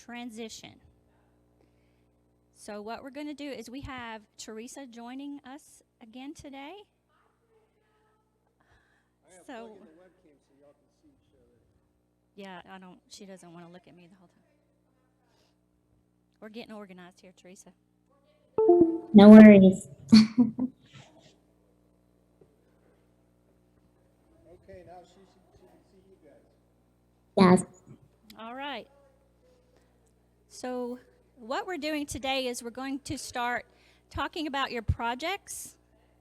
transition. So what we're going to do is we have Teresa joining us again today. So yeah, she doesn't want to look at me the whole time. We're getting organized here, Teresa. No worries. Okay, now she can see you guys. Yes. All right. So what we're doing today is we're going to start talking about your projects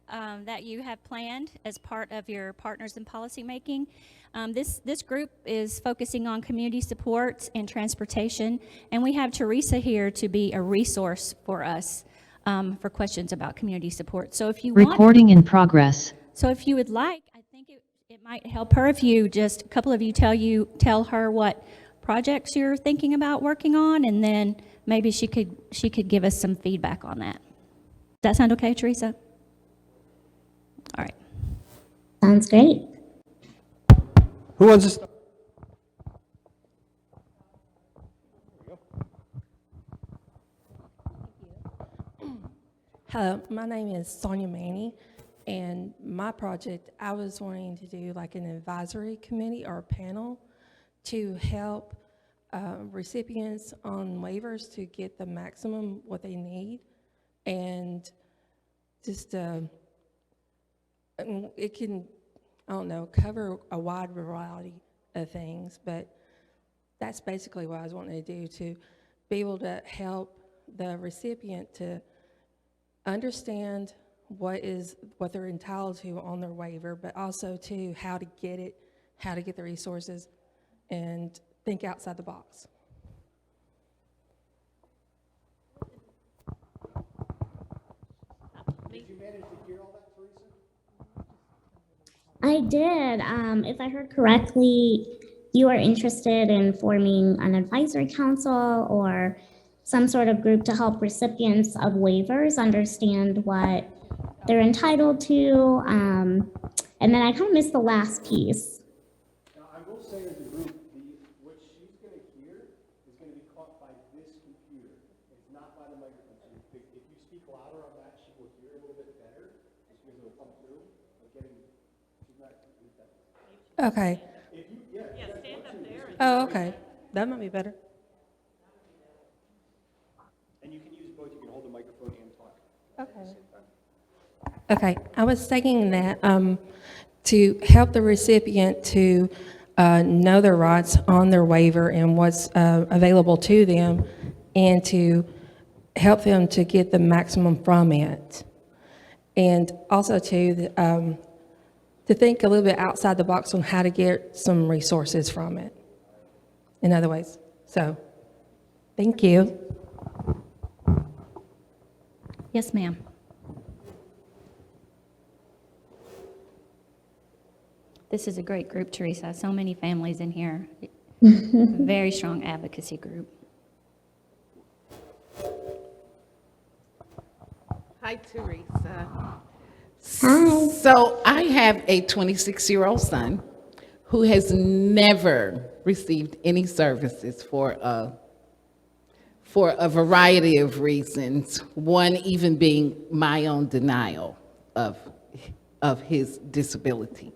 that you have planned as part of your Partners in Policymaking. This group is focusing on community supports and transportation, and we have Teresa here to be a resource for us for questions about community support. So if you Recording in progress. So if you would like, I think it might help her if you just, a couple of you tell her what projects you're thinking about working on, and then maybe she could give us some feedback on that. Does that sound okay, Teresa? All right. Sounds great. Who wants to start? Hello, my name is Sonia Maney, and my project, I was wanting to do like an advisory committee or a panel to help recipients on waivers to get the maximum what they need, and just it can, I don't know, cover a wide variety of things, but that's basically what I was wanting to do, to be able to help the recipient to understand what they're entitled to on their waiver, but also to how to get it, how to get the resources, and think outside the box. Did you manage to hear all that, Teresa? I did. If I heard correctly, you are interested in forming an advisory council or some sort of group to help recipients of waivers understand what they're entitled to. And then I kind of missed the last piece. Now, I will say as a group, what she's going to hear is going to be caught by this computer. It's not by the microphone. So if you speak louder on that, she will hear a little bit better, just because it'll come through. She's not. Okay. If you, yeah, stand up there. Oh, okay. That might be better. And you can use both. You can hold the microphone and talk. Okay. Okay, I was thinking that to help the recipient to know their rights on their waiver and what's available to them, and to help them to get the maximum from it. And also to think a little bit outside the box on how to get some resources from it in other ways. So, thank you. Yes, ma'am. This is a great group, Teresa. So many families in here. Very strong advocacy group. Hi, Teresa. Hi. So I have a 26-year-old son who has never received any services for a variety of reasons, one even being my own denial of his disability.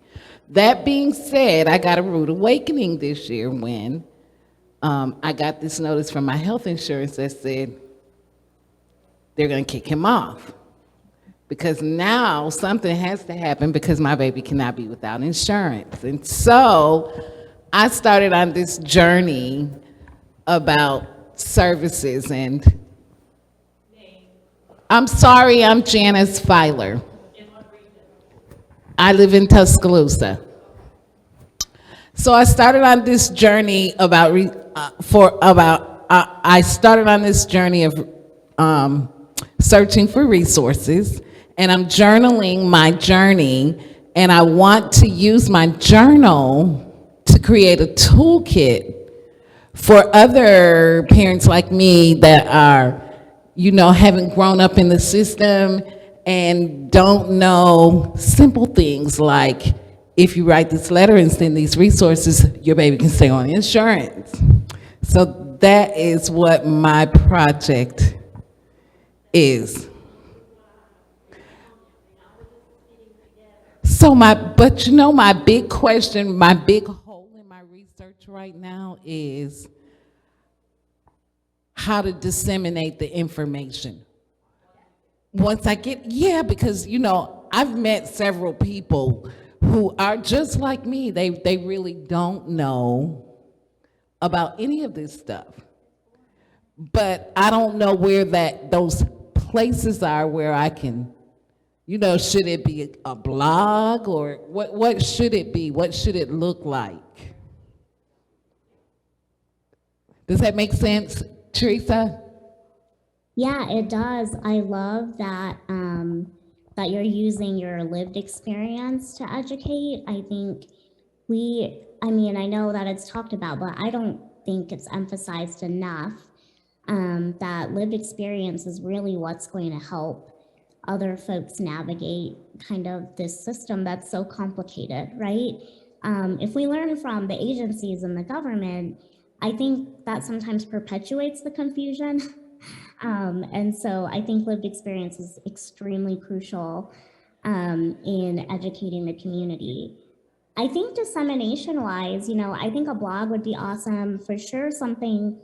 That being said, I got a rude awakening this year when I got this notice from my health insurance that said they're going to kick him off. Because now something has to happen because my baby cannot be without insurance. And so I started on this journey about services, and I'm sorry, I'm Janice Filer. I live in Tuscaloosa. So I started on this journey of searching for resources, and I'm journaling my journey, and I want to use my journal to create a toolkit for other parents like me that are, haven't grown up in the system and don't know simple things like, if you write this letter and send these resources, your baby can stay on insurance. So that is what my project is. So but you know, my big question, my big hole in my research right now is how to disseminate the information. Once I yeah, because, you know, I've met several people who are just like me. They really don't know about any of this stuff. But I don't know where those places are where I can, you know, should it be a blog, or what should it be? What should it look like? Does that make sense, Teresa? Yeah, it does. I love that that you're using your lived experience to educate. I think I mean, I know that it's talked about, but I don't think it's emphasized enough that lived experience is really what's going to help other folks navigate kind of this system that's so complicated, right? If we learn from the agencies and the government, I think that sometimes perpetuates the confusion. And so I think lived experience is extremely crucial in educating the community. I think dissemination wise, you know, I think a blog would be awesome. For sure, something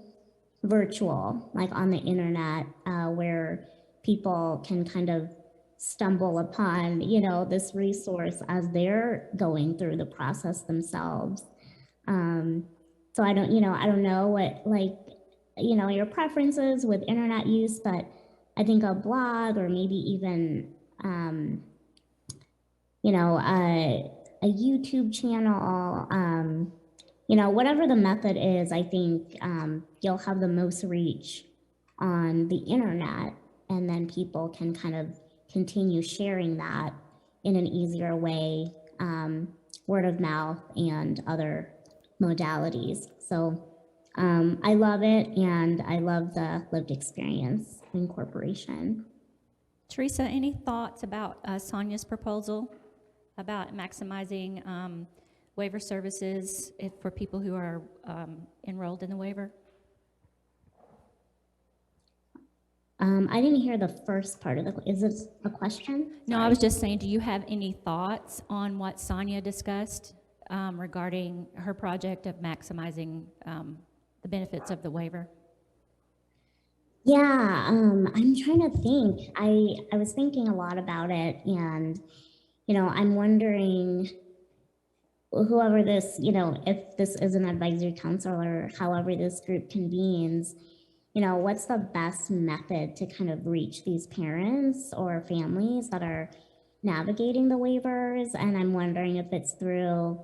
virtual, like on the internet, where people can kind of stumble upon, you know, this resource as they're going through the process themselves. So I don't know what, like, you know, your preferences with internet use, but I think a blog or maybe even, you know, a YouTube channel, you know, whatever the method is, I think you'll have the most reach on the internet, and then people can kind of continue sharing that in an easier way, word of mouth and other modalities. So I love it, and I love the lived experience incorporation. Teresa, any thoughts about Sonia's proposal about maximizing waiver services for people who are enrolled in the waiver? I didn't hear the first part of is this a question? No, I was just saying, do you have any thoughts on what Sonia discussed regarding her project of maximizing the benefits of the waiver? Yeah, I'm trying to think. I was thinking a lot about it, and, you know, I'm wondering whoever this, you know, if this is an advisory council or however this group convenes, you know, what's the best method to kind of reach these parents or families that are navigating the waivers? And I'm wondering if it's through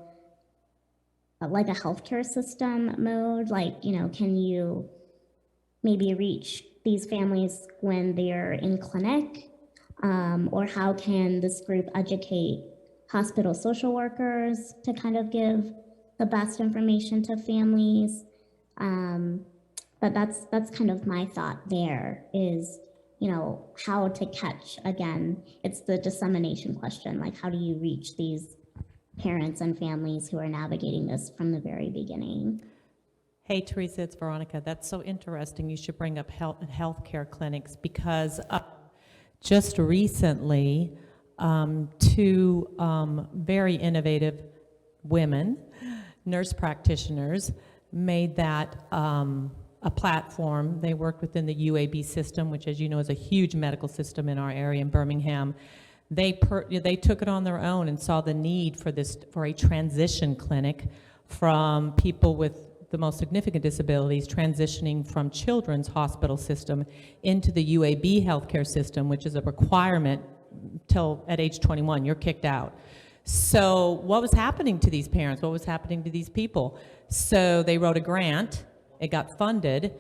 like a healthcare system mode, like, you know, can you maybe reach these families when they're in clinic? Or how can this group educate hospital social workers to kind of give the best information to families? But that's kind of my thought there is, you know, how to catch, again, it's the dissemination question, like how do you reach these parents and families who are navigating this from the very beginning? Hey, Teresa, it's Veronica. That's so interesting. You should bring up healthcare clinics, because just recently, two very innovative women, nurse practitioners, made that a platform. They worked within the UAB system, which, as you know, is a huge medical system in our area in Birmingham. They took it on their own and saw the need for a transition clinic from people with the most significant disabilities, transitioning from children's hospital system into the UAB healthcare system, which is a requirement till at age 21, you're kicked out. So what was happening to these parents? What was happening to these people? So they wrote a grant, it got funded,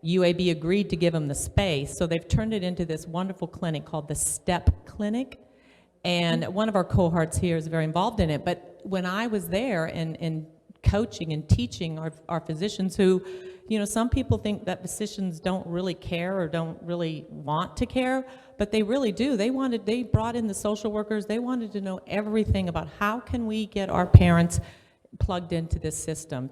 UAB agreed to give them the space, so they've turned it into this wonderful clinic called the STEP Clinic, and one of our cohorts here is very involved in it. But when I was there and coaching and teaching our physicians who, you know, some people think that physicians don't really care or don't really want to care, but they really do. They brought in the social workers. They wanted to know everything about how can we get our parents plugged into this system,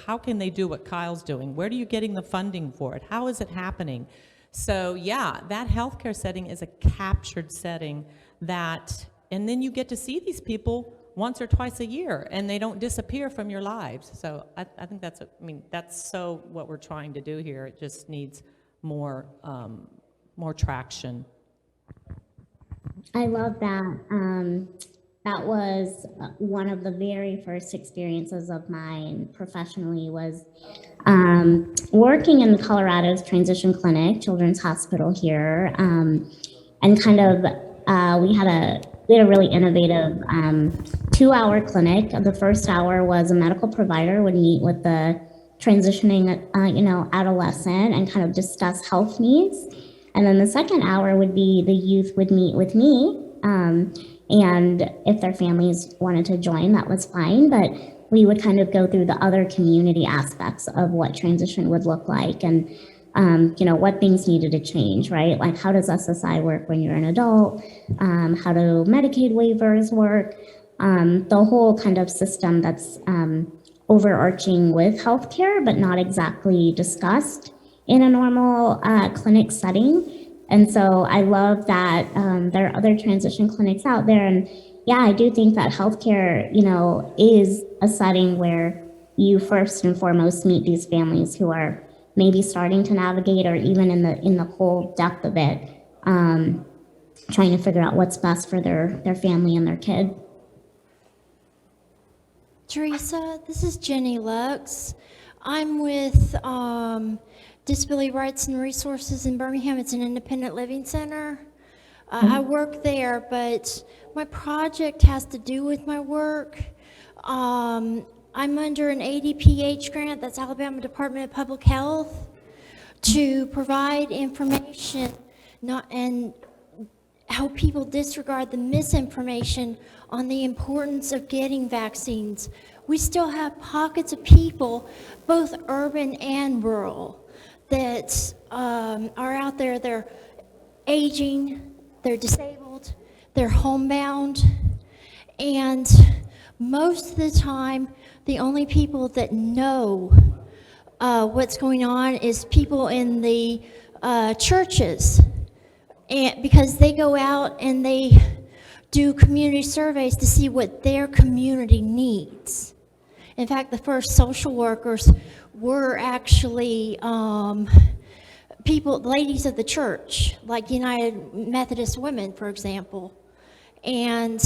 how can they do what Kyle's doing? Where are you getting the funding for it? How is it happening? So yeah, that healthcare setting is a captured setting and then you get to see these people once or twice a year, and they don't disappear from your lives. So I think that's so what we're trying to do here. It just needs more traction. I love that. That was one of the very first experiences of mine professionally was working in Colorado's transition clinic, Children's Hospital here, and kind of we had a really innovative 2-hour clinic. The first hour was a medical provider would meet with the transitioning, adolescent and kind of discuss health needs. And then the second hour would be the youth would meet with me. And if their families wanted to join, that was fine. But we would kind of go through the other community aspects of what transition would look like and, what things needed to change, right? Like how does SSI work when you're an adult? How do Medicaid waivers work? The whole kind of system that's overarching with healthcare, but not exactly discussed in a normal clinic setting. And so I love that there are other transition clinics out there. And yeah, I do think that healthcare, is a setting where you first and foremost meet these families who are maybe starting to navigate or even in the whole depth of it, trying to figure out what's best for their family and their kid. Teresa, this is Jenny Lux. I'm with Disability Rights and Resources in Birmingham. It's an independent living center. I work there, but my project has to do with my work. I'm under an ADPH grant, that's Alabama Department of Public Health, to provide information and help people disregard the misinformation on the importance of getting vaccines. We still have pockets of people, both urban and rural, that are out there. They're aging, they're disabled, they're homebound, and most of the time, the only people that know what's going on is people in the churches, and because they go out and they do community surveys to see what their community needs. In fact, the first social workers were actually ladies of the church, like United Methodist Women, for example. And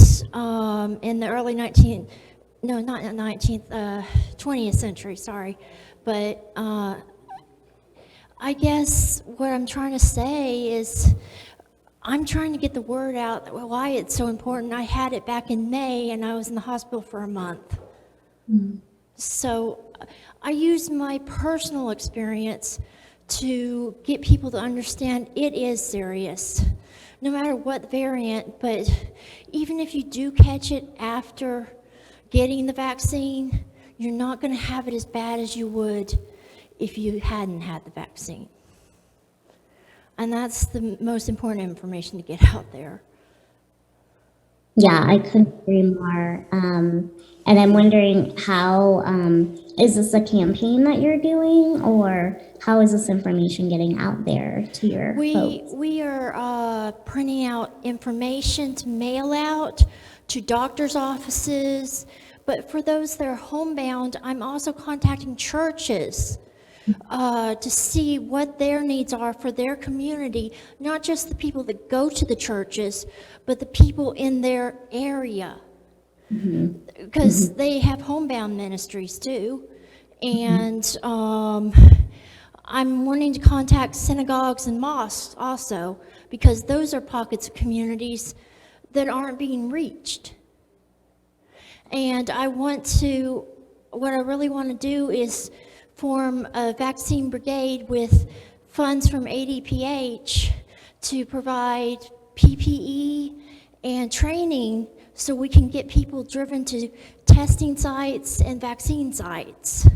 in the early 20th century, sorry. But I guess what I'm trying to say is I'm trying to get the word out why it's so important. I had it back in May and I was in the hospital for a month. So I used my personal experience to get people to understand it is serious, no matter what variant. But even if you do catch it after getting the vaccine, you're not going to have it as bad as you would if you hadn't had the vaccine. And that's the most important information to get out there. Yeah, I couldn't agree more. And I'm wondering how, is this a campaign that you're doing, or how is this information getting out there to your folks? We are printing out information to mail out to doctors' offices, but for those that are homebound, I'm also contacting churches to see what their needs are for their community, not just the people that go to the churches, but the people in their area. Because they have homebound ministries too. And I'm wanting to contact synagogues and mosques also, because those are pockets of communities that aren't being reached. And what I really want to do is form a vaccine brigade with funds from ADPH to provide PPE and training so we can get people driven to testing sites and vaccine sites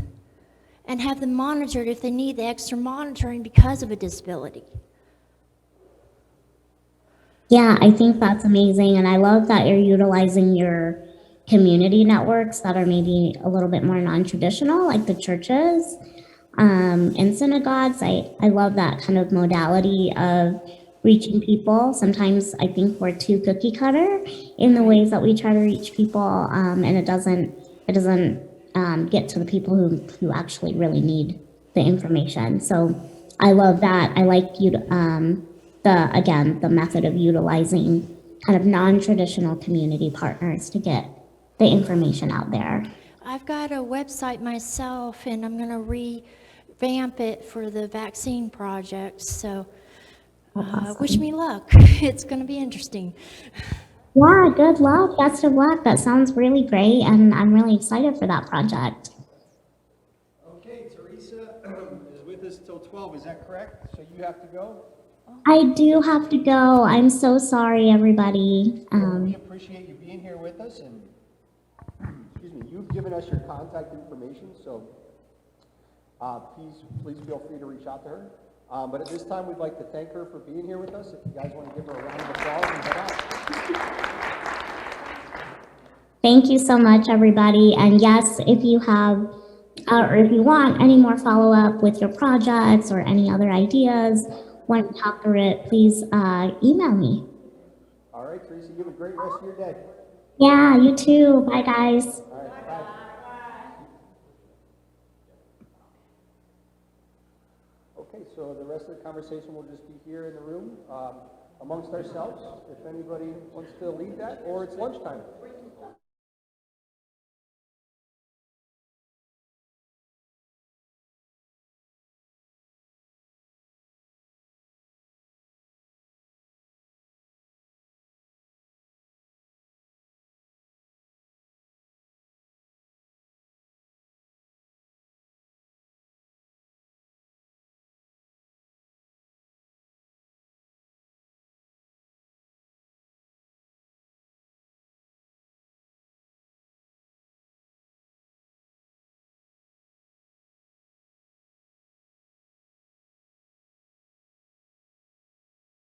and have them monitored if they need the extra monitoring because of a disability. Yeah, I think that's amazing. And I love that you're utilizing your community networks that are maybe a little bit more non-traditional, like the churches and synagogues. I love that kind of modality of reaching people. Sometimes I think we're too cookie cutter in the ways that we try to reach people, and it doesn't get to the people who actually really need the information. So I love that. I like you the method of utilizing kind of non-traditional community partners to get the information out there. I've got a website myself, and I'm going to revamp it for the vaccine project. So wish me luck. It's going to be interesting. Yeah, good luck. Best of luck. That sounds really great, and I'm really excited for that project. Okay, Teresa is with us till 12, is that correct? So you have to go? I do have to go. I'm so sorry, everybody. We appreciate you being here with us, and excuse me, you've given us your contact information, so please feel free to reach out to her. But at this time, we'd like to thank her for being here with us. If you guys want to give her a round of applause and head out. Thank you so much, everybody. And yes, if you have, or if you want any more follow-up with your projects or any other ideas, want to talk through it, please email me. All right, Teresa, you have a great rest of your day. Yeah, you too. Bye, guys. All right, bye. Okay, so the rest of the conversation will just be here in the room amongst ourselves. If anybody wants to lead that, or it's lunchtime.